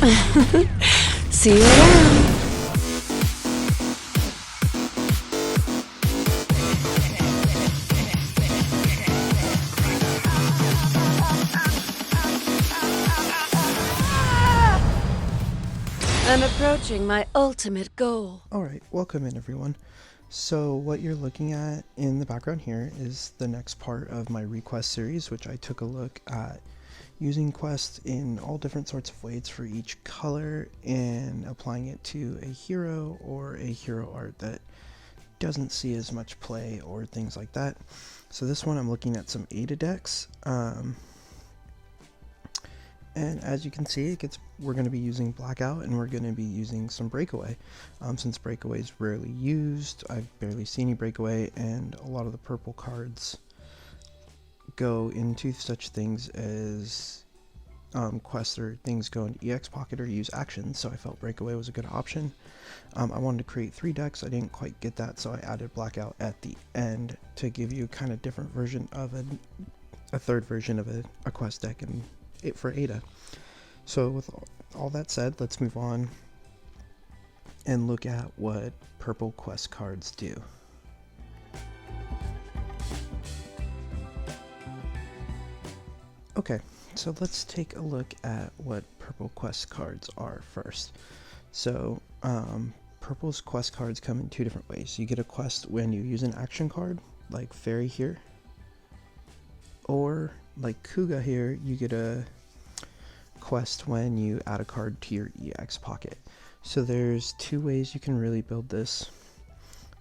See you around. I'm approaching my ultimate goal. Alright, welcome in everyone. So what you're looking at in the background here is the next part of my request series, which I took a look at using quests in all different sorts of ways for each color and applying it to a hero or a hero art that doesn't see as much play or things like that. So this one I'm looking at some Ada decks. And as you can see, we're going to be using Blackout and we're going to be using some Breakaway. Since Breakaway is rarely used, I've barely seen any Breakaway, and a lot of the purple cards go into such things as quests or things go into EX Pocket or use actions, so I felt Breakaway was a good option. I wanted to create 3 decks. I didn't quite get that, so I added Blackout at the end to give you kind of different version of a third version of a quest deck and it for Ada. So with all that said, let's move on and look at what purple quest cards do. Okay, so let's take a look at what purple quest cards are first. So purple's quest cards come in 2 different ways. You get a quest when you use an action card, like Fairy here, or like Kuga here, you get a quest when you add a card to your EX Pocket. So there's 2 ways you can really build this.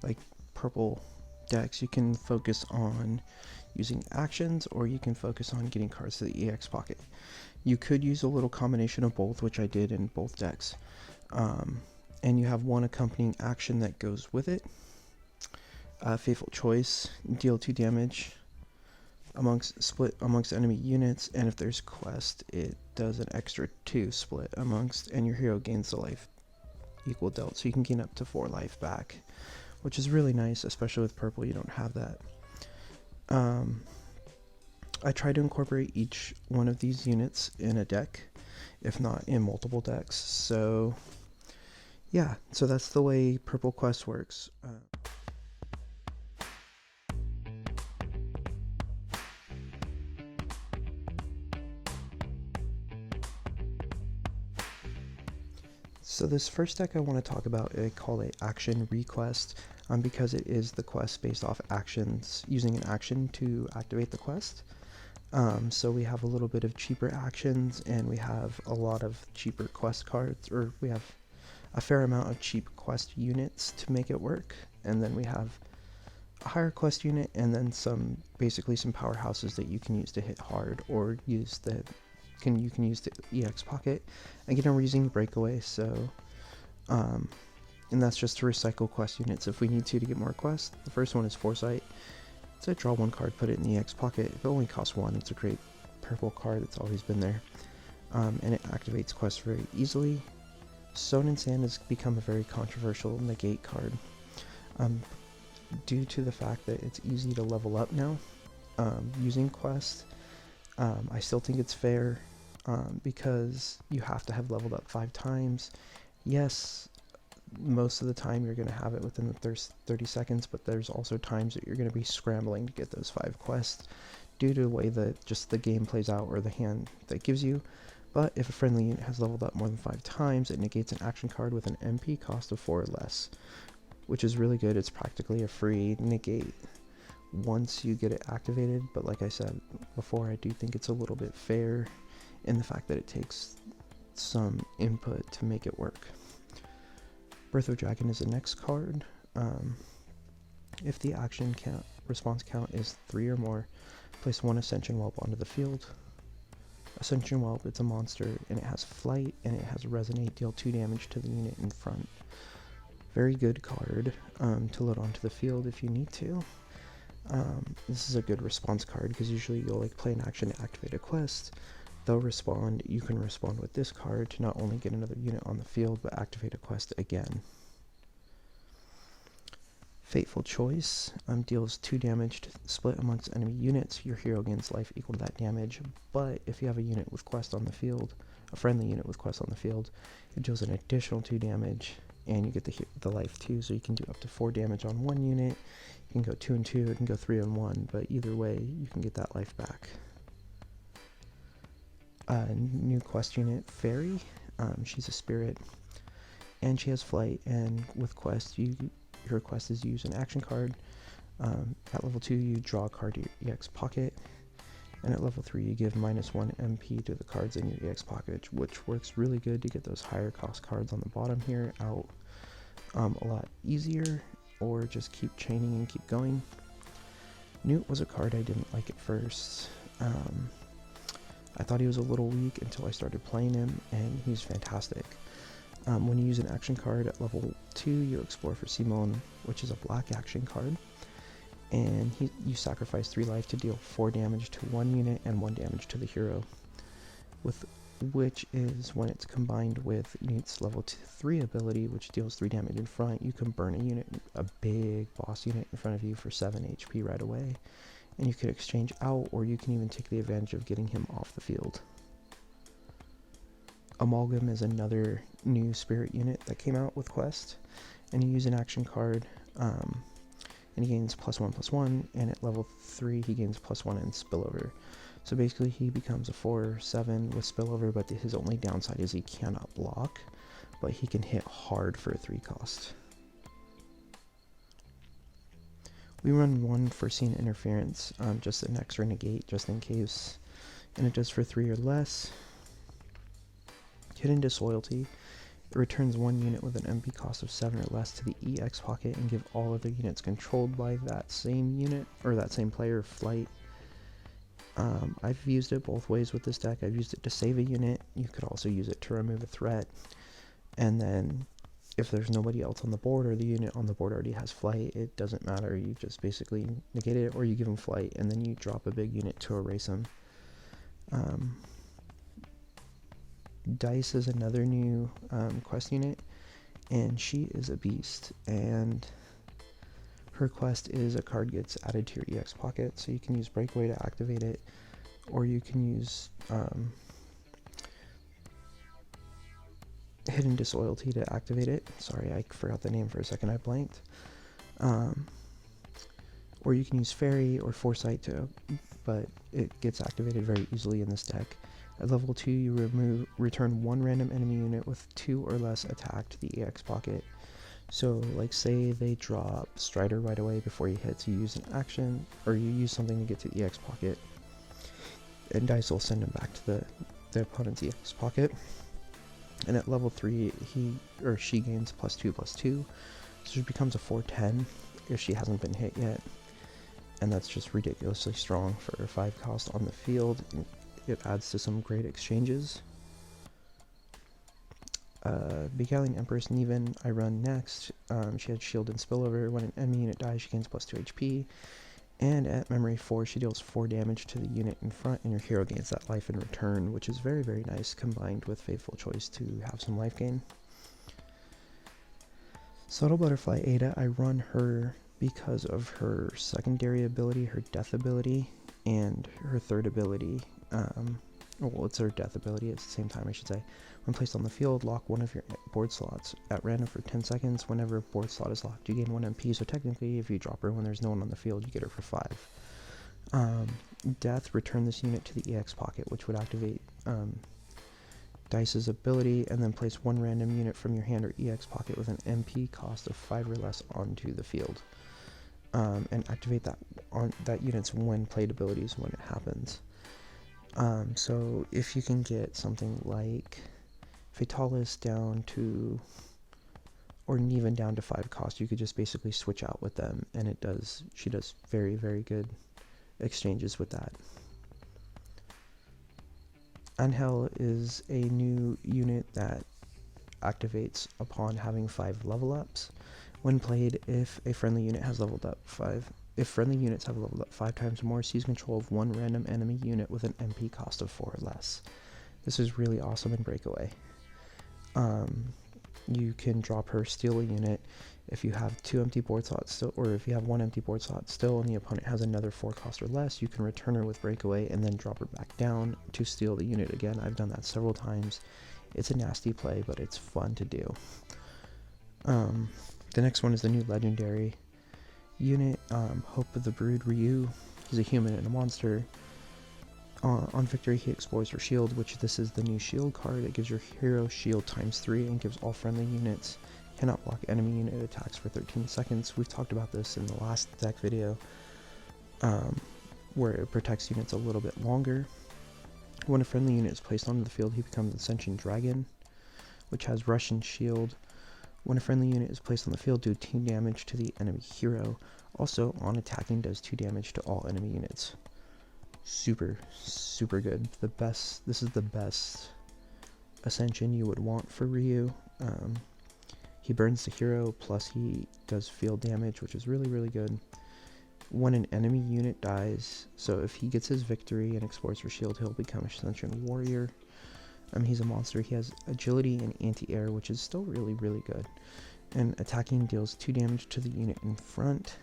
Like purple decks, you can focus on using actions, or you can focus on getting cards to the EX Pocket. You could use a little combination of both, which I did in both decks. And you have one accompanying action that goes with it. Fateful Choice, deal 2 damage split amongst enemy units, and if there's quest, it does an extra 2 split amongst, and your hero gains the life equal dealt, so you can gain up to 4 life back, which is really nice, especially with purple. You don't have that. I try to incorporate each one of these units in a deck, if not in multiple decks. So yeah, so that's the way purple quest works. So this first deck I want to talk about, I call it Action Request, because it is the quest based off actions, using an action to activate the quest. So we have a little bit of cheaper actions, and we have a lot of cheaper quest cards, or we have a fair amount of cheap quest units to make it work, and then we have a higher quest unit, and then basically some powerhouses that you can use to hit hard, or use you can use the EX Pocket. Again, we're using Breakaway, so and that's just to recycle quest units if we need to get more quests. The first one is Foresight. So draw 1 card, put it in the EX Pocket. If it only costs 1, it's a great purple card. It's always been there, and it activates quests very easily. Sown in Sand has become a very controversial negate card, due to the fact that it's easy to level up now using quest. I still think it's fair, because you have to have leveled up 5 times. Yes, most of the time you're going to have it within the 30 seconds, but there's also times that you're going to be scrambling to get those 5 quests due to the way that just the game plays out or the hand that gives you. But if a friendly unit has leveled up more than 5 times, it negates an action card with an MP cost of 4 or less, which is really good. It's practically a free negate once you get it activated, but like I said before, I do think it's a little bit fair in the fact that it takes some input to make it work. Birth of Dragon is the next card. If the action response count is 3 or more, place 1 Ascension Whelp onto the field. Ascension Whelp, it's a monster, and it has flight, and it has resonate, deal 2 damage to the unit in front. Very good card to load onto the field if you need to. This is a good response card, because usually you'll play an action to activate a quest. They'll respond. You can respond with this card to not only get another unit on the field, but activate a quest again. Fateful Choice deals 2 damage to split amongst enemy units. Your hero gains life equal to that damage, but if you have a unit with quest on the field, a friendly unit with quest on the field, it deals an additional 2 damage, and you get the life too, so you can do up to 4 damage on one unit. You can go 2 and 2, it can go 3 and 1, but either way, you can get that life back. New quest unit, Fairy. She's a spirit, and she has flight, and with quest, your quest is use an action card. At level 2, you draw a card to your EX pocket, and at level 3, you give -1 MP to the cards in your EX pocket, which works really good to get those higher cost cards on the bottom here out a lot easier, or just keep chaining and keep going. Newt was a card I didn't like at first. I thought he was a little weak until I started playing him, and he's fantastic. When you use an action card at level 2, you explore for Simone, which is a black action card, and you sacrifice 3 life to deal 4 damage to one unit and 1 damage to the hero, which is when it's combined with Newt's level 3 ability, which deals 3 damage in front. You can burn a big boss unit in front of you for 7 HP right away, and you could exchange out, or you can even take the advantage of getting him off the field. Amalgam is another new spirit unit that came out with quest, and you use an action card, and he gains +1/+1, and at level 3 he gains +1 in spillover. So basically he becomes a 4/7 with spillover, but his only downside is he cannot block, but he can hit hard for a 3 cost. We run 1 foreseen interference, just an extra negate just in case, and it does for 3 or less. Hidden Disloyalty. It returns 1 unit with an MP cost of 7 or less to the EX pocket and give all other units controlled by that same unit, or that same player, flight. I've used it both ways with this deck. I've used it to save a unit. You could also use it to remove a threat, and then if there's nobody else on the board, or the unit on the board already has flight, it doesn't matter. You just basically negate it, or you give him flight, and then you drop a big unit to erase him. Dice is another new quest unit, and she is a beast, and her quest is a card gets added to your EX pocket, so you can use Breakaway to activate it, or you can use Hidden Disloyalty to activate it. Sorry, I forgot the name for a second, I blanked. Or you can use Fairy or Foresight but it gets activated very easily in this deck. At level 2, you return 1 random enemy unit with 2 or less attack to the EX pocket. So, like, say they drop Strider right away before you hit, so you use an action, or you use something to get to the EX pocket, and Dice will send him back to the opponent's EX pocket. And at level 3, he or she gains +2/+2, so she becomes a 4/10 if she hasn't been hit yet. And that's just ridiculously strong for a 5 cost on the field. It adds to some great exchanges. Beguiling Empress Neven I run next. She had shield and spillover. When an enemy unit dies, she gains +2 HP. And at memory 4, she deals 4 damage to the unit in front, and your hero gains that life in return, which is very, very nice, combined with Faithful Choice to have some life gain. Subtle Butterfly Ada, I run her because of her secondary ability, her death ability, and her third ability. Well, it's her death ability at the same time, I should say. When placed on the field, lock one of your board slots at random for 10 seconds. Whenever a board slot is locked, you gain 1 MP, so technically if you drop her when there's no one on the field, you get her for 5. Death, return this unit to the EX pocket, which would activate Dice's ability, and then place 1 random unit from your hand or EX pocket with an MP cost of 5 or less onto the field. And activate that unit's when played abilities when it happens. So if you can get something like Fatalis down to, or Neven down to 5 cost, you could just basically switch out with them, and she does very, very good exchanges with that. Angel is a new unit that activates upon having 5 level ups. When played, if a friendly unit has leveled up 5, if friendly units have leveled up 5 times or more, seize control of 1 random enemy unit with an MP cost of 4 or less. This is really awesome in Breakaway. you can drop her, steal a unit. If you have 2 empty board slots still, or if you have 1 empty board slot still and the opponent has another 4 cost or less, you can return her with Breakaway and then drop her back down to steal the unit again. I've done that several times. It's a nasty play, but it's fun to do. The next one is the new legendary unit, Hope of the Brood Ryu. He's a human and a monster. On victory, he explores her shield, which this is the new shield card. It gives your hero shield ×3 and gives all friendly units. Cannot block enemy unit attacks for 13 seconds. We've talked about this in the last deck video, where it protects units a little bit longer. When a friendly unit is placed onto the field, he becomes a sentient dragon, which has rush and shield. When a friendly unit is placed on the field, do 2 damage to the enemy hero. Also, on attacking, does 2 damage to all enemy units. Super good. This is the best ascension you would want for Ryu. He burns the hero, plus he does field damage, which is really good. When an enemy unit dies, so if he gets his victory and explores for shield, he'll become a sentient warrior. He's a monster. He has agility and anti-air, which is still really good. And attacking deals 2 damage to the unit in front.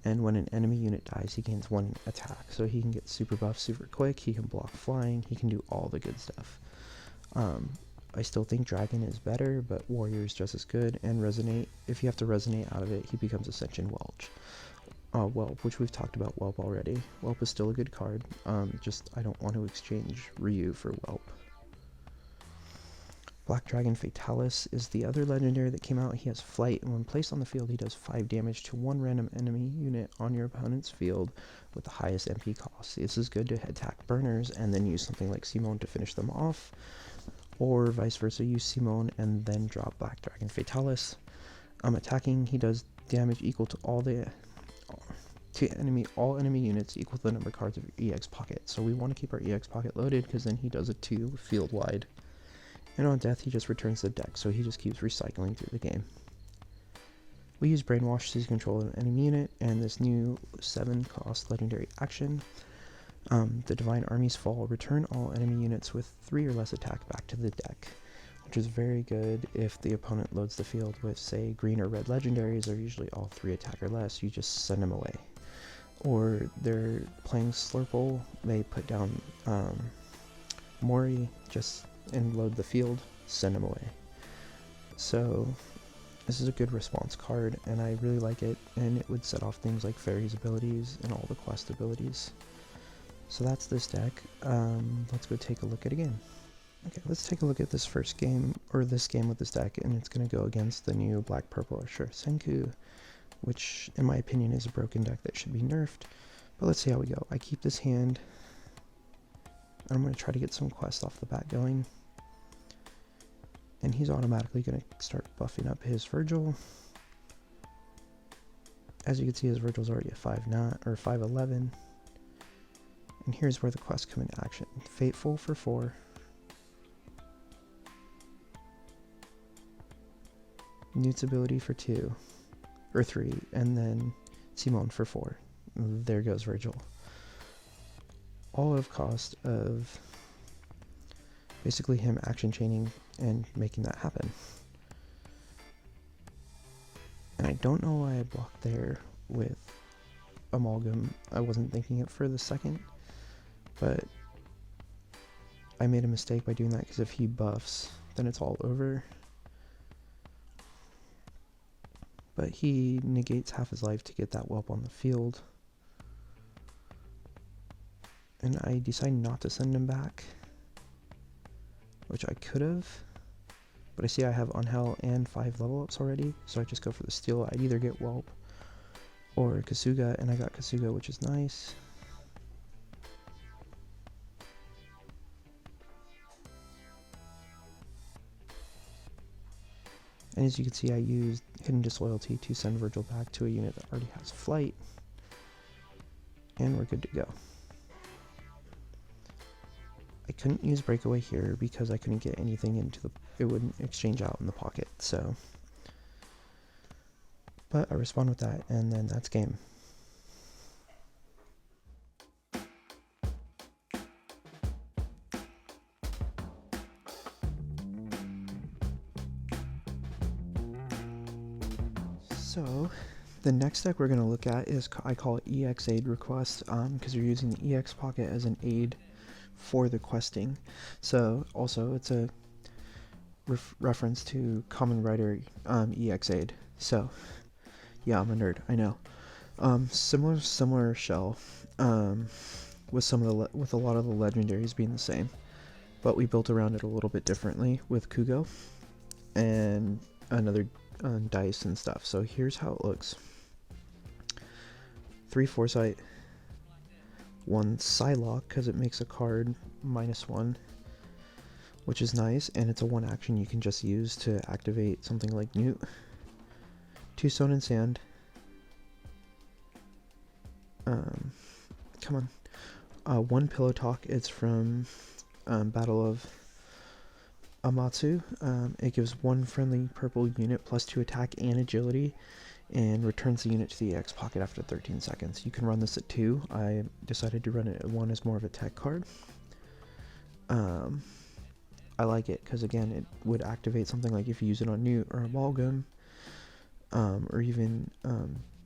And when an enemy unit dies, he gains 1 attack. So he can get super buff super quick, he can block flying, he can do all the good stuff. I still think Dragon is better, but Warrior is just as good. And Resonate, if you have to Resonate out of it, he becomes a Sentient Whelp, which we've talked about Whelp already. Whelp is still a good card, just I don't want to exchange Ryu for Whelp. Black Dragon Fatalis is the other legendary that came out. He has flight, and when placed on the field, he does 5 damage to 1 random enemy unit on your opponent's field with the highest MP cost. This is good to attack burners and then use something like Simone to finish them off, or vice versa, use Simone and then drop Black Dragon Fatalis. Attacking, he does damage equal to all enemy units equal to the number of cards of your EX pocket. So we want to keep our EX pocket loaded, because then he does it 2 field wide. And on death, he just returns the deck, so he just keeps recycling through the game. We use Brainwash to seize control of an enemy unit, and this new 7 cost legendary action. The Divine Armies Fall. Return all enemy units with 3 or less attack back to the deck, which is very good if the opponent loads the field with, say, green or red legendaries. They're usually all 3 attack or less. You just send them away. Or they're playing Slurple, they put down Mori, and load the field, send them away. So this is a good response card, and I really like it, and it would set off things like Fairy's abilities and all the quest abilities. So that's this deck. Let's go take a look at a game. Okay, let's take a look at this first game, or this game with this deck, and it's going to go against the new Black Purple Ashura Senku, which in my opinion is a broken deck that should be nerfed. But let's see how we go. I keep this hand. I'm going to try to get some quests off the bat going. And he's automatically going to start buffing up his Virgil. As you can see, his Virgil's already at 5'9" or 5'11". And here's where the quests come into action. Fateful for 4. Newt's ability for 2. Or 3. And then Simone for 4. There goes Virgil. All of cost of basically him action chaining and making that happen. And I don't know why I blocked there with Amalgam. I wasn't thinking it for the second, but I made a mistake by doing that, because if he buffs, then it's all over. But he negates half his life to get that whelp on the field. And I decide not to send him back, which I could have, but I see I have Unhell and 5 level ups already, so I just go for the steal. I'd either get Whelp or Kasuga, and I got Kasuga, which is nice. And as you can see, I used Hidden Disloyalty to send Virgil back to a unit that already has flight, and we're good to go. I couldn't use Breakaway here because I couldn't get anything into it wouldn't exchange out in the pocket, so. But I respond with that, and then that's game. So the next deck we're going to look at is, I call it EX aid request, because you're using the EX pocket as an aid for the questing. So also it's a reference to Common Writer EX aid. So yeah, I'm a nerd, I know. Similar shell, with with a lot of the legendaries being the same, but we built around it a little bit differently with Kugo and another dice and stuff. So here's how it looks: 3 foresight, 1 Psylocke because it makes a card -1, which is nice, and it's a 1 action you can just use to activate something like Newt. 2 Stone and Sand. Come on. 1 Pillow Talk. It's from Battle of Amatsu. It gives 1 friendly purple unit +2 attack and agility, and returns the unit to the EX pocket after 13 seconds. You can run this at 2. I decided to run it at 1 as more of a tech card. I like it because, again, it would activate something like if you use it on Newt or Amalgam, or even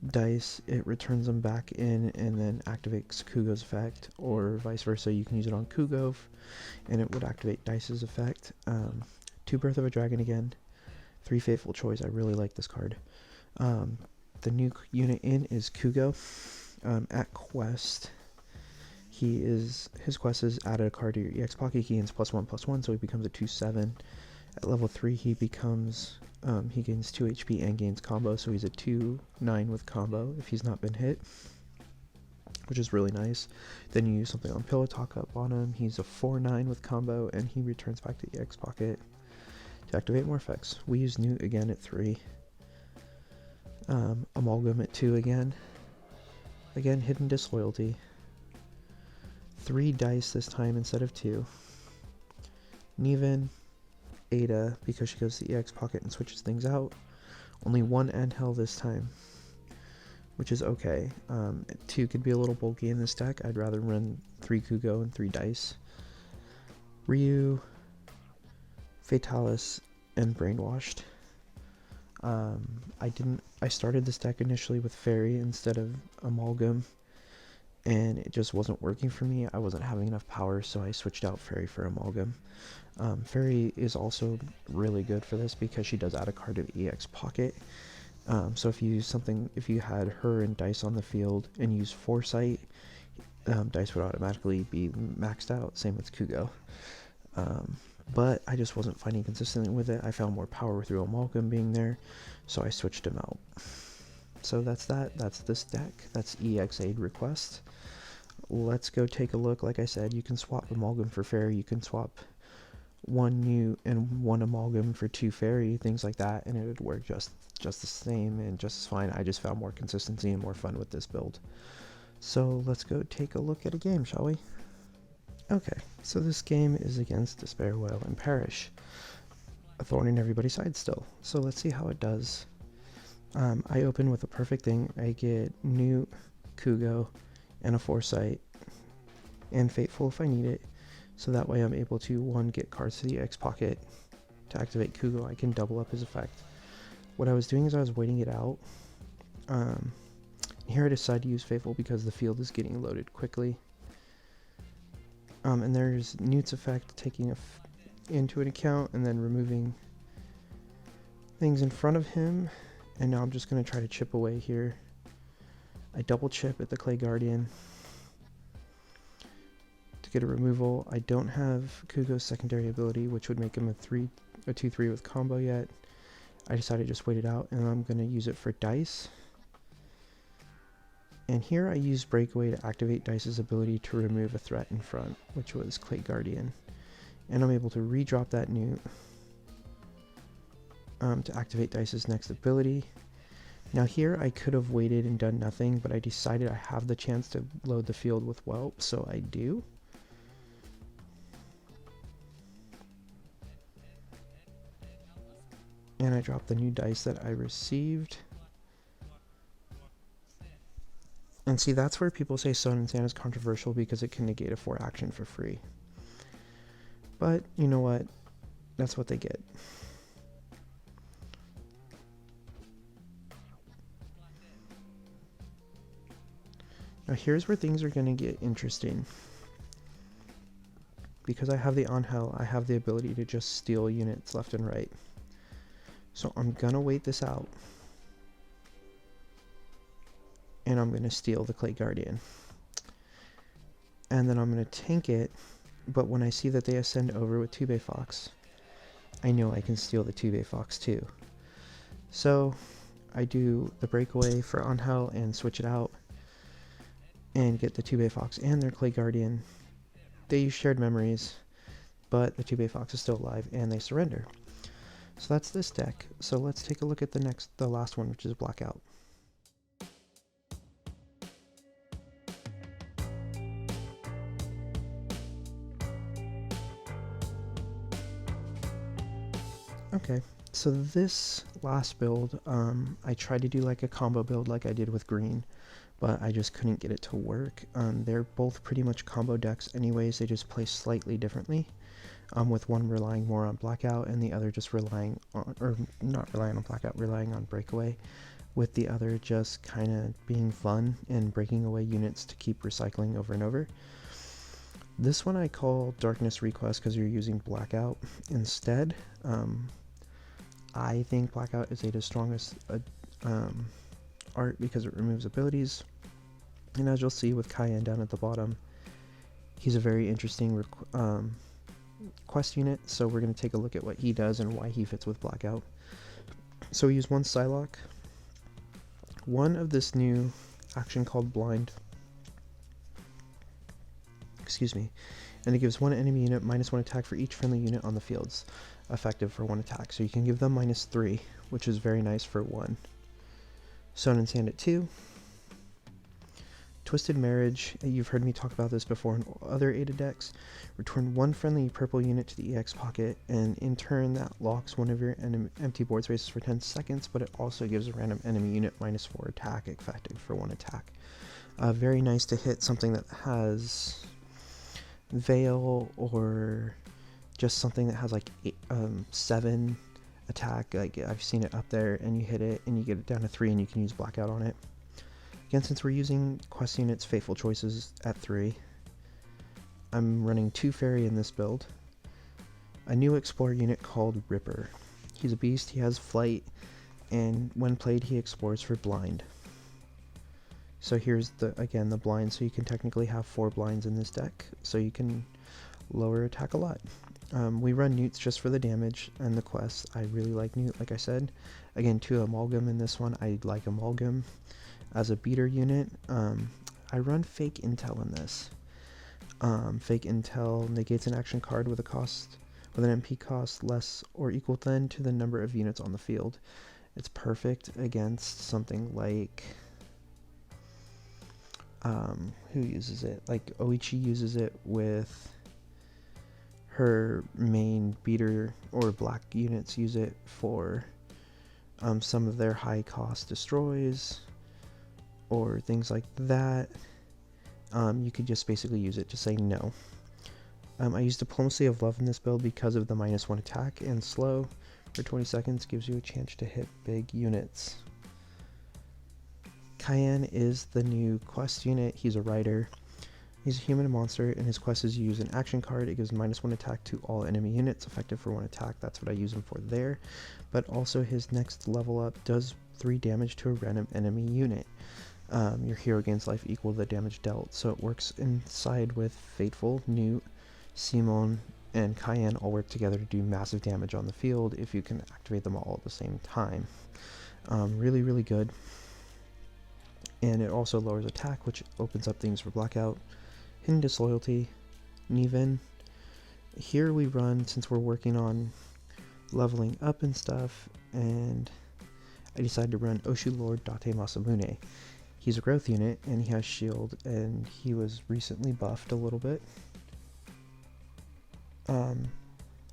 dice, it returns them back in and then activates Kugo's effect, or vice versa. You can use it on Kugo and it would activate dice's effect. 2 Birth of a Dragon again, 3 Fateful Choice. I really like this card. The new unit in is Kugo. At quest, his quest is add a card to your EX pocket. He gains +1/+1, so he becomes a 2/7. At level 3, he becomes he gains 2 HP and gains combo, so he's a 2/9 with combo if he's not been hit, which is really nice. Then you use something on Pillow Talk up on him. He's a 4/9 with combo, and he returns back to the EX pocket to activate more effects. We use Newt again at 3. Amalgam at 2 again. Again, Hidden Disloyalty. 3 dice this time instead of 2. Niven, Ada, because she goes to the EX pocket and switches things out. Only 1 Angel this time, which is okay. 2 could be a little bulky in this deck. I'd rather run 3 Kugo and 3 dice. Ryu, Fatalis, and Brainwashed. I started this deck initially with Fairy instead of Amalgam, and it just wasn't working for me. I wasn't having enough power, so I switched out Fairy for Amalgam. Fairy is also really good for this because she does add a card to the EX pocket. So if you had her and dice on the field and use Foresight, dice would automatically be maxed out. Same with Kugo. But I just wasn't finding consistently with it. I found more power through Amalgam being there, so I switched him out. So that's that. That's this deck. That's EX aid request. Let's go take a look. Like I said, you can swap Amalgam for Fairy. You can swap 1 Newt and 1 Amalgam for 2 Fairy, things like that, and it would work just the same and just as fine. I just found more consistency and more fun with this build. So let's go take a look at a game, shall we? Okay, so this game is against Despair, Wail, and Perish. A thorn in everybody's side still. So let's see how it does. I open with a perfect thing. I get Newt, Kugo, and a Foresight, and Fateful if I need it. So that way I'm able to, 1, get cards to the X pocket. To activate Kugo, I can double up his effect. What I was doing is I was waiting it out. Here I decided to use Fateful because the field is getting loaded quickly. And there's Newt's effect taking into an account and then removing things in front of him. And now I'm just going to try to chip away here. I double chip at the Clay Guardian to get a removal. I don't have Kugo's secondary ability, which would make him a 2/3 with combo yet. I decided to just wait it out, and I'm going to use it for dice. And here I used Breakaway to activate Dice's ability to remove a threat in front, which was Clay Guardian. And I'm able to re-drop that Newt to activate Dice's next ability. Now here I could have waited and done nothing, but I decided I have the chance to load the field with Whelp, so I do. And I dropped the new dice that I received. And see, that's where people say Stone and Sand is controversial because it can negate a 4 action for free. But, you know what? That's what they get. Now here's where things are going to get interesting. Because I have the on-hell, I have the ability to just steal units left and right. So I'm going to wait this out. And I'm going to steal the Clay Guardian. And then I'm going to tank it, but when I see that they ascend over with 2-Bay Fox, I know I can steal the 2-Bay Fox too. So I do the Breakaway for on-hell and switch it out and get the 2-Bay Fox and their Clay Guardian. They use shared memories, but the 2-Bay Fox is still alive and they surrender. So that's this deck. So let's take a look at the last one, which is Blackout. Okay, so this last build, I tried to do like a combo build like I did with green, but I just couldn't get it to work. They're both pretty much combo decks anyways, they just play slightly differently, with one relying more on Blackout and the other just relying on, or not relying on Blackout, relying on Breakaway, with the other just kind of being fun and breaking away units to keep recycling over and over. This one I call Darkness Request because you're using Blackout instead. I think Blackout is the strongest art because it removes abilities, and as you'll see with Cayenne down at the bottom, he's a very interesting quest unit, so we're going to take a look at what he does and why he fits with Blackout. So we use one Psylocke, one of this new action called Blind, excuse me, and it gives one enemy unit -1 attack for each friendly unit on the fields, effective for 1 attack. So you can give them -3, which is very nice for 1. Sun and Sand at 2. Twisted Marriage, you've heard me talk about this before in other Ada decks. Return 1 friendly purple unit to the EX pocket, and in turn that locks one of your empty board spaces for 10 seconds, but it also gives a random enemy unit -4 attack, effective for 1 attack. Very nice to hit something that has Veil, or just something that has like 7 attack. Like I've seen it up there, and you hit it and you get it down to 3 and you can use Blackout on it. Again, since we're using quest units, Fateful Choices at 3, I'm running 2 Fairy in this build. A new Explorer unit called Ripper. He's a beast, he has flight, and when played he explores for blind. So here's again the blind, so you can technically have 4 blinds in this deck, so you can lower attack a lot. We run Newts just for the damage and the quests. I really like Newt, like I said. Again, 2 Amalgam in this one. I like Amalgam as a beater unit. I run Fake Intel in this. Fake Intel negates an action card with an MP cost less or equal then to the number of units on the field. It's perfect against something like who uses it? Like Oichi uses it with her main beater, or black units use it for some of their high cost destroys or things like that. You could just basically use it to say no. I use Diplomacy of Love in this build because of the -1 attack and slow for 20 seconds gives you a chance to hit big units. Cayenne is the new quest unit. He's a rider. He's a human monster, and his quest is use an action card. It gives -1 attack to all enemy units, effective for 1 attack. That's what I use him for there. But also his next level up does 3 damage to a random enemy unit. Your hero gains life equal to the damage dealt. So it works inside with Fateful, Newt, Simon, and Cayenne all work together to do massive damage on the field if you can activate them all at the same time. Really, really good. And it also lowers attack, which opens up things for Blackout. Hidden Disloyalty, Niven. Here we run, since we're working on leveling up and stuff, and I decided to run Oshu Lord Date Masamune. He's a growth unit, and he has shield, and he was recently buffed a little bit.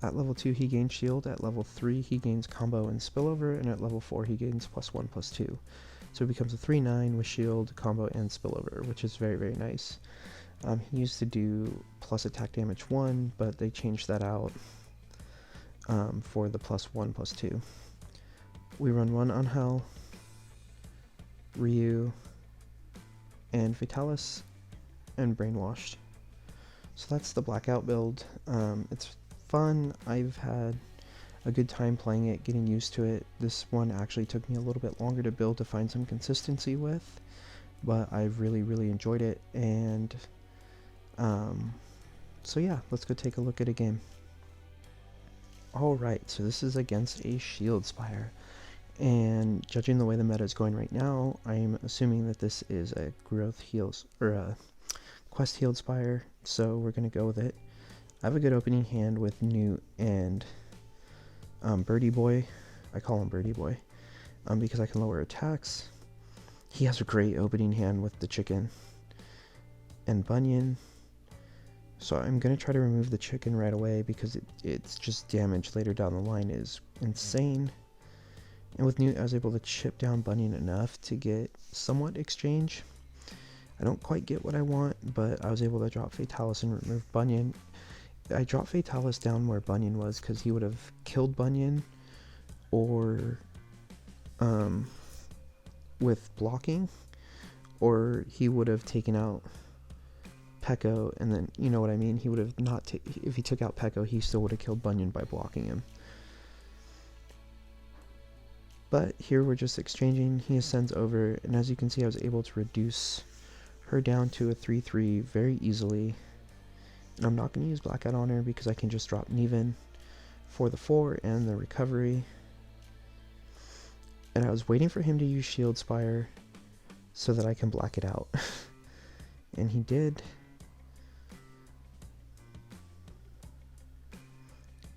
At level 2 he gains shield, at level 3 he gains combo and spillover, and at level 4 he gains +1/+2. So it becomes a 3/9 with shield, combo, and spillover, which is very, very nice. He used to do plus attack damage 1, but they changed that out for the +1/+2. We run 1 on Hell, Ryu, and Fatalis, and Brainwashed. So that's the Blackout build. It's fun. I've had a good time playing it, getting used to it. This one actually took me a little bit longer to build to find some consistency with, but I've really enjoyed it. And so yeah, let's go take a look at a game. Alright, so this is against a Shield Spire, and judging the way the meta is going right now, I'm assuming that this is a growth heals or a quest healed Spire, so we're gonna go with it. I have a good opening hand with Newt and Birdie Boy. I call him Birdie Boy because I can lower attacks. He has a great opening hand with the chicken and Bunyan. So I'm going to try to remove the chicken right away because it's just damage later down the line is insane. And with Newt, I was able to chip down Bunyan enough to get somewhat exchange. I don't quite get what I want, but I was able to drop Fatalis and remove Bunyan. I dropped Fatalis down where Bunyan was because he would have killed Bunyan or with blocking, or he would have taken out Pekko, and then, you know what I mean, he would have not if he took out Pekko, he still would have killed Bunyan by blocking him. But here we're just exchanging. He ascends over, and as you can see, I was able to reduce her down to a 3-3 very easily. And I'm not going to use Blackout on her because I can just drop Neven for the 4 and the recovery. And I was waiting for him to use Shield Spire so that I can black it out. And he did.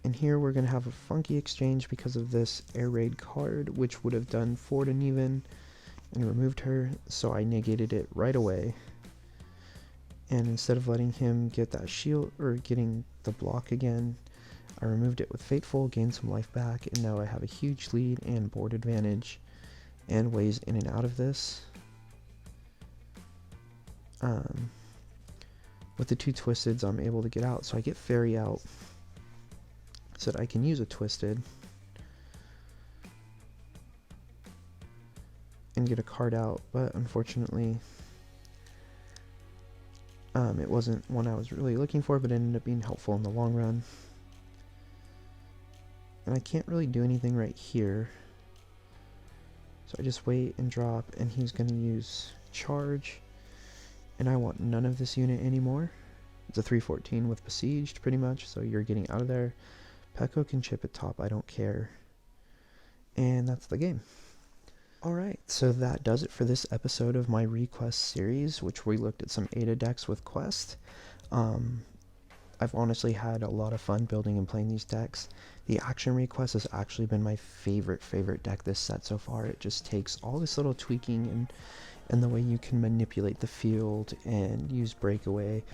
And here we're going to have a funky exchange because of this Air Raid card, which would have done 4 to Neven and removed her, so I negated it right away. And instead of letting him get that shield, or getting the block again, I removed it with Fateful, gained some life back, and now I have a huge lead and board advantage, and ways in and out of this. With the 2 Twisteds, I'm able to get out, so I get Fairy out, so that I can use a Twisted and get a card out, but unfortunately it wasn't one I was really looking for, but it ended up being helpful in the long run. And I can't really do anything right here, so I just wait and drop, and he's going to use Charge, and I want none of this unit anymore. It's a 314 with Besieged pretty much, so you're getting out of there. Pekko can chip at top, I don't care. And that's the game. Alright, so that does it for this episode of my Request series, which we looked at some Ada decks with Quest. I've honestly had a lot of fun building and playing these decks. The Action Request has actually been my favorite deck this set so far. It just takes all this little tweaking and the way you can manipulate the field and use Breakaway.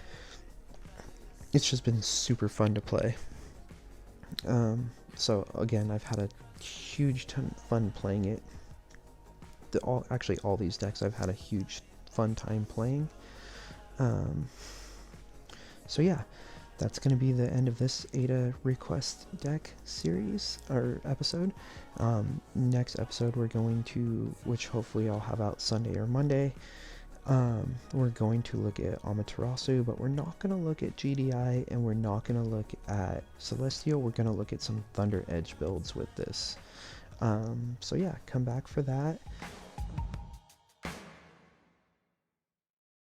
It's just been super fun to play. So again, I've had a huge ton of fun playing it. Actually all these decks I've had a huge fun time playing. So yeah, that's going to be the end of this Ada Request deck series, or episode. Next episode we're going to, which hopefully I'll have out Sunday or Monday, we're going to look at Amaterasu, but we're not going to look at GDI, and we're not going to look at Celestial. We're going to look at some Thunder Edge builds with this. So yeah, come back for that.